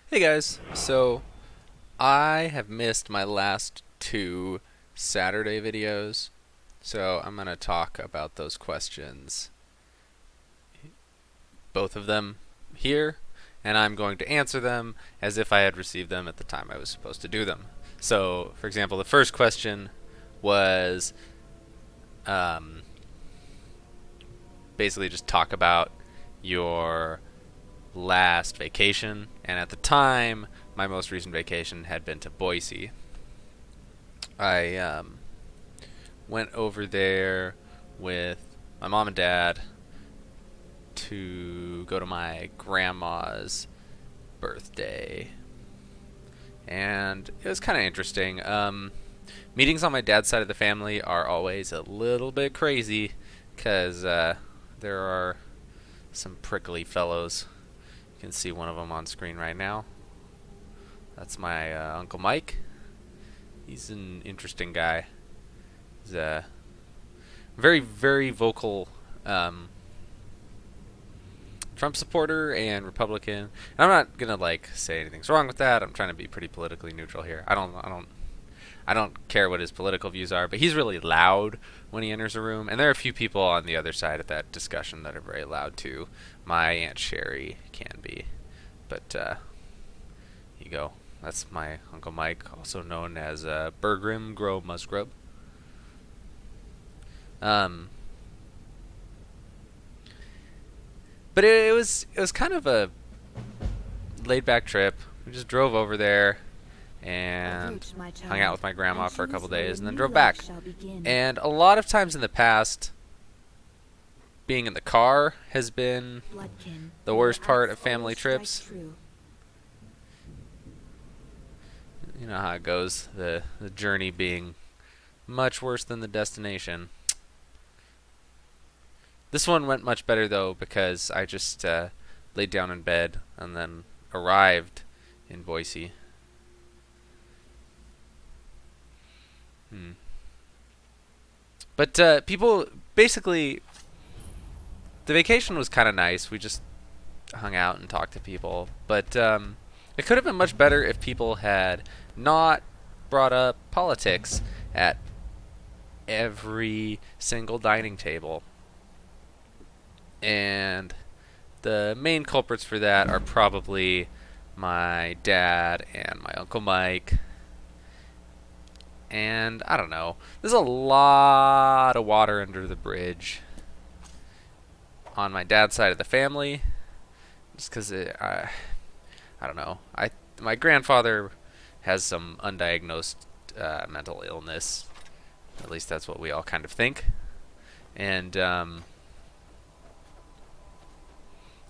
Hey guys, so I have missed my last two Saturday videos, so I'm going to talk about those questions, both of them, here, and I'm going to answer them as if I had received them at the time I was supposed to do them. So, for example, the first question was um, basically just talk about your last vacation, and at the time, my most recent vacation had been to Boise. I went over there with my mom and dad to go to my grandma's birthday, and it was kind of interesting. Meetings on my dad's side of the family are always a little bit crazy because there are some prickly fellows. You can see one of them on screen right now. That's my Uncle Mike. He's an interesting guy. He's a very, very vocal Trump supporter and Republican. And I'm not gonna say anything's wrong with that. I'm trying to be pretty politically neutral here. I don't care what his political views are, but he's really loud when he enters a room, and there are a few people on the other side of that discussion that are very loud too. My Aunt Sherry can be, but you go. That's my Uncle Mike, also known as Bergrim Grow Musgrub. Um, but it was kind of a laid back trip. We just drove over there and hung out with my grandma for a couple days and then drove back. And a lot of times in the past, being in the car has been the worst part of family trips. You know how it goes, the journey being much worse than the destination. This one went much better though because I just laid down in bed and then arrived in Boise. But people, basically, the vacation was kind of nice. We just hung out and talked to people. But it could have been much better if people had not brought up politics at every single dining table. And the main culprits for that are probably my dad and my Uncle Mike. And I don't know. There's a lot of water under the bridge on my dad's side of the family, just because I don't know. My grandfather has some undiagnosed mental illness. At least that's what we all kind of think. And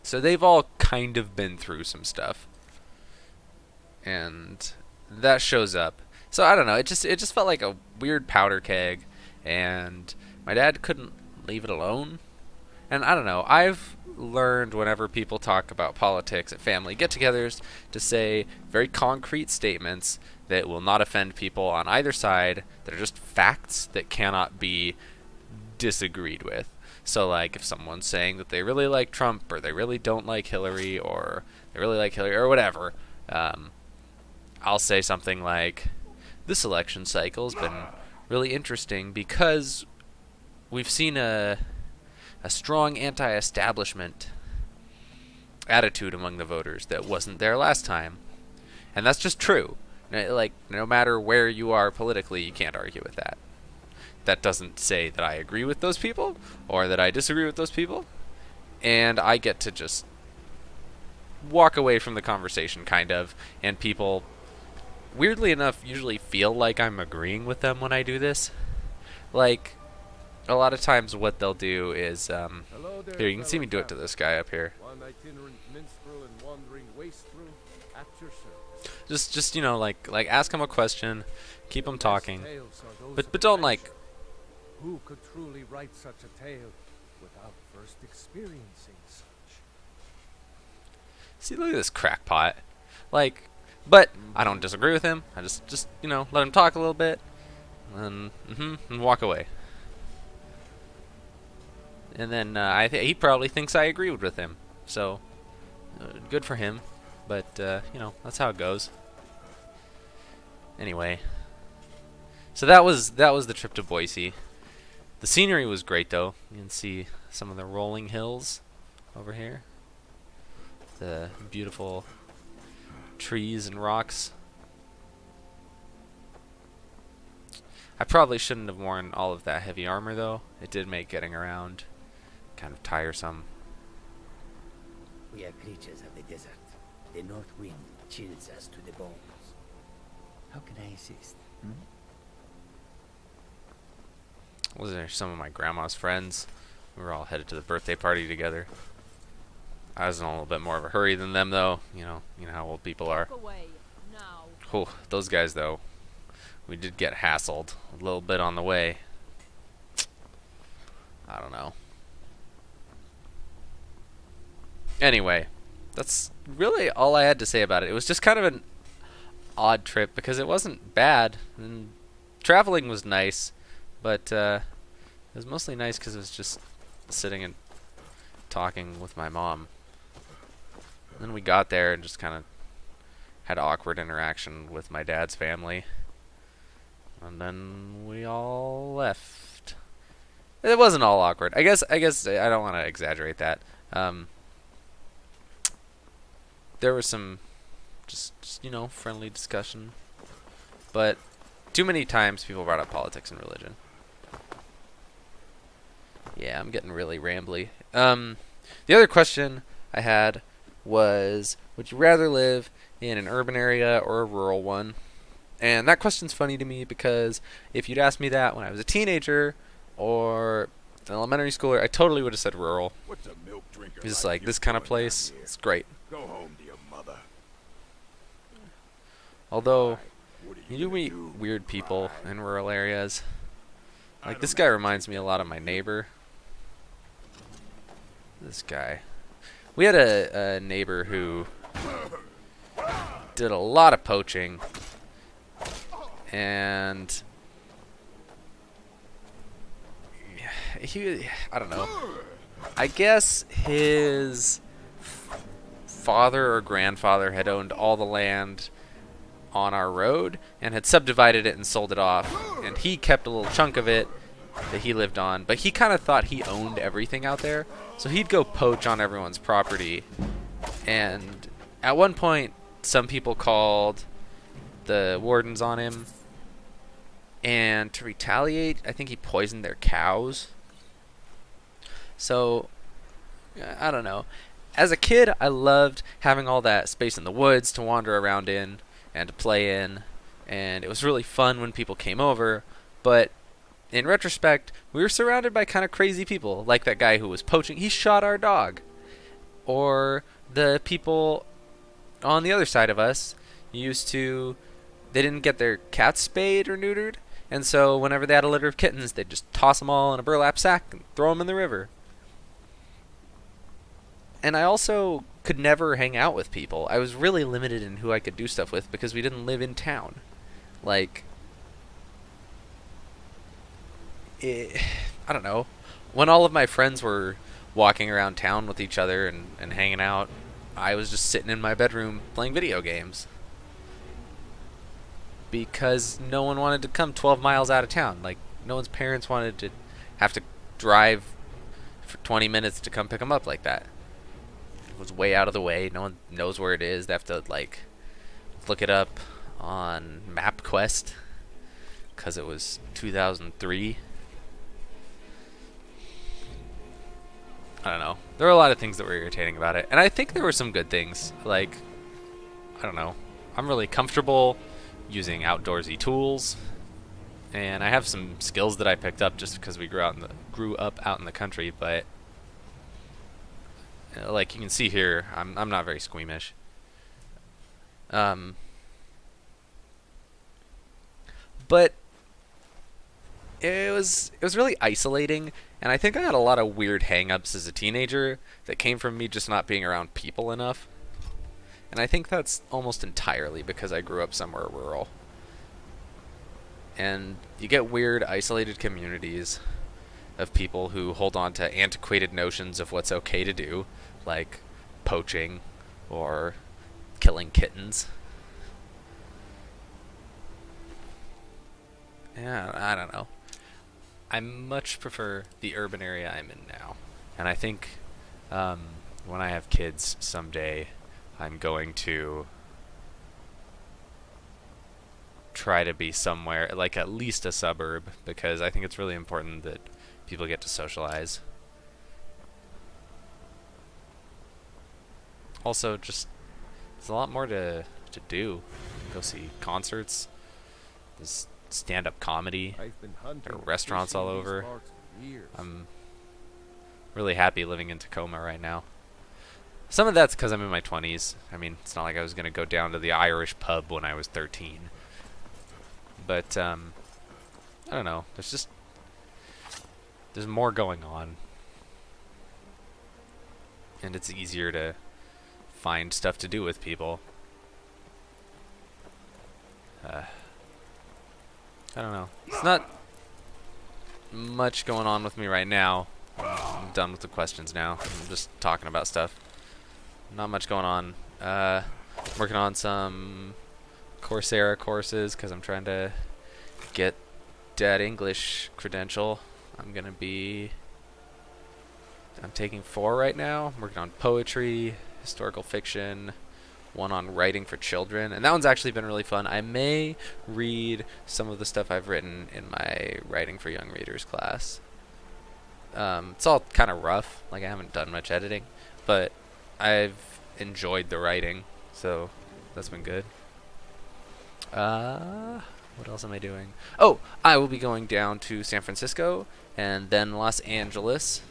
so they've all kind of been through some stuff, and that shows up. So I don't know. It just felt like a weird powder keg, and my dad couldn't leave it alone. And I don't know. I've learned whenever people talk about politics at family get-togethers to say very concrete statements that will not offend people on either side, that are just facts that cannot be disagreed with. So like if someone's saying that they really like Trump or they really don't like Hillary or they really like Hillary or whatever, I'll say something like, this election cycle has been really interesting because we've seen a strong anti-establishment attitude among the voters that wasn't there last time. And that's just true. Like, no matter where you are politically, you can't argue with that. That doesn't say that I agree with those people or that I disagree with those people. And I get to just walk away from the conversation, kind of, and people, weirdly enough, usually feel like I'm agreeing with them when I do this. Like, a lot of times what they'll do is, here, you can see me do it to this guy up here. One itinerant minstrel and wandering wastrel at your service. Just like ask him a question, keep him talking, but don't like. Who could truly write such a tale without first experiencing such? See, look at this crackpot. Like, but I don't disagree with him. I just let him talk a little bit, and walk away. And then he probably thinks I agreed with him. So good for him. But you know, that's how it goes. Anyway, so that was the trip to Boise. The scenery was great though. You can see some of the rolling hills over here. The beautiful trees and rocks. I probably shouldn't have worn all of that heavy armor though. It did make getting around kind of tiresome. We are creatures of the desert. The north wind chills us to the bones. How can I assist? Those are some of my grandma's friends. We were all headed to the birthday party together. I was in a little bit more of a hurry than them though. You know how old people are. Oh, those guys though. We did get hassled a little bit on the way. I don't know. Anyway, that's really all I had to say about it. It was just kind of an odd trip because it wasn't bad. And traveling was nice, but it was mostly nice because it was just sitting and talking with my mom. And then we got there and just kind of had awkward interaction with my dad's family. And then we all left. It wasn't all awkward. I guess I don't want to exaggerate that. There was some just friendly discussion. But too many times people brought up politics and religion. Yeah, I'm getting really rambly. The other question I had was, would you rather live in an urban area or a rural one? And that question's funny to me because if you'd asked me that when I was a teenager or an elementary schooler, I totally would have said rural. What's a milk drinker It's like like this kind of place, it's great. Go home to your mother. Although, What are you do gonna meet do? weird people Cry? in rural areas. I Like don't this know guy what reminds to me a do. lot of my neighbor. This guy. We had a neighbor who did a lot of poaching. And I don't know. I guess his father or grandfather had owned all the land on our road and had subdivided it and sold it off. And he kept a little chunk of it that he lived on. But he kind of thought he owned everything out there. So he'd go poach on everyone's property. And at one point, some people called the wardens on him. And to retaliate, I think he poisoned their cows. So, I don't know. As a kid, I loved having all that space in the woods to wander around in and to play in. And it was really fun when people came over. But in retrospect, we were surrounded by kind of crazy people. Like that guy who was poaching. He shot our dog. Or the people on the other side of us they didn't get their cats spayed or neutered. And so whenever they had a litter of kittens, they'd just toss them all in a burlap sack and throw them in the river. And I also could never hang out with people. I was really limited in who I could do stuff with because we didn't live in town. Like, I don't know. When all of my friends were walking around town with each other and hanging out, I was just sitting in my bedroom playing video games. Because no one wanted to come 12 miles out of town. Like, no one's parents wanted to have to drive for 20 minutes to come pick them up like that. It was way out of the way. No one knows where it is. They have to, like, look it up on MapQuest because it was 2003. I don't know. There were a lot of things that were irritating about it. And I think there were some good things. Like, I don't know. I'm really comfortable using outdoorsy tools, and I have some skills that I picked up just because we grew up out in the country. But like you can see here, I'm not very squeamish. But it was really isolating, and I think I had a lot of weird hang-ups as a teenager that came from me just not being around people enough. And I think that's almost entirely because I grew up somewhere rural. And you get weird, isolated communities of people who hold on to antiquated notions of what's okay to do, like poaching or killing kittens. Yeah, I don't know. I much prefer the urban area I'm in now. And I think when I have kids someday, I'm going to try to be somewhere, like at least a suburb, because I think it's really important that people get to socialize. Also, just there's a lot more to do. Go see concerts. There's stand-up comedy. I've been hunting There are and restaurants all fishing these over. parts for years. I'm really happy living in Tacoma right now. Some of that's because I'm in my 20s. I mean, it's not like I was going to go down to the Irish pub when I was 13. But, I don't know. There's more going on. And it's easier to find stuff to do with people. I don't know. It's not much going on with me right now. I'm done with the questions now. I'm just talking about stuff. Not much going on. Working on some Coursera courses because I'm trying to get that English credential. I'm taking 4 right now. I'm working on poetry, historical fiction, one on writing for children, and that one's actually been really fun. I may read some of the stuff I've written in my writing for young readers class. It's all kind of rough, like I haven't done much editing, but I've enjoyed the writing, so that's been good. What else am I doing? Oh, I will be going down to San Francisco and then Los Angeles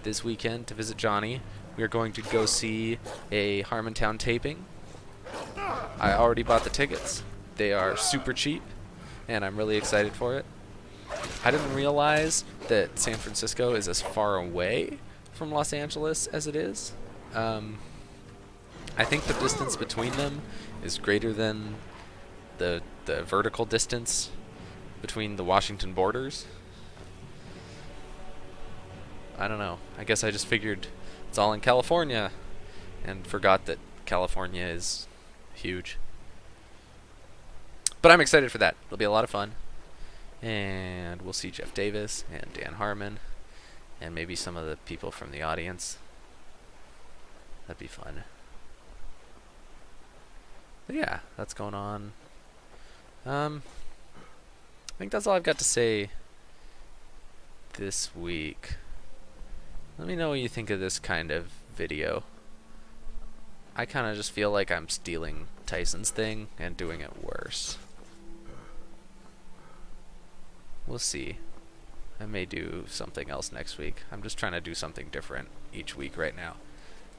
this weekend to visit Johnny. We are going to go see a Harmontown taping. I already bought the tickets. They are super cheap, and I'm really excited for it. I didn't realize that San Francisco is as far away from Los Angeles as it is. I think the distance between them is greater than the vertical distance between the Washington borders. I don't know. I guess I just figured it's all in California and forgot that California is huge. But I'm excited for that. It'll be a lot of fun. And we'll see Jeff Davis and Dan Harmon and maybe some of the people from the audience. That'd be fun. But yeah, that's going on. I think that's all I've got to say this week. Let me know what you think of this kind of video. I kind of just feel like I'm stealing Tyson's thing and doing it worse. We'll see. I may do something else next week. I'm just trying to do something different each week right now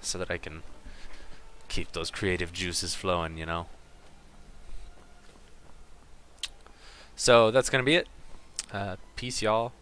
so that I can keep those creative juices flowing, you know? So that's going to be it. Peace, y'all.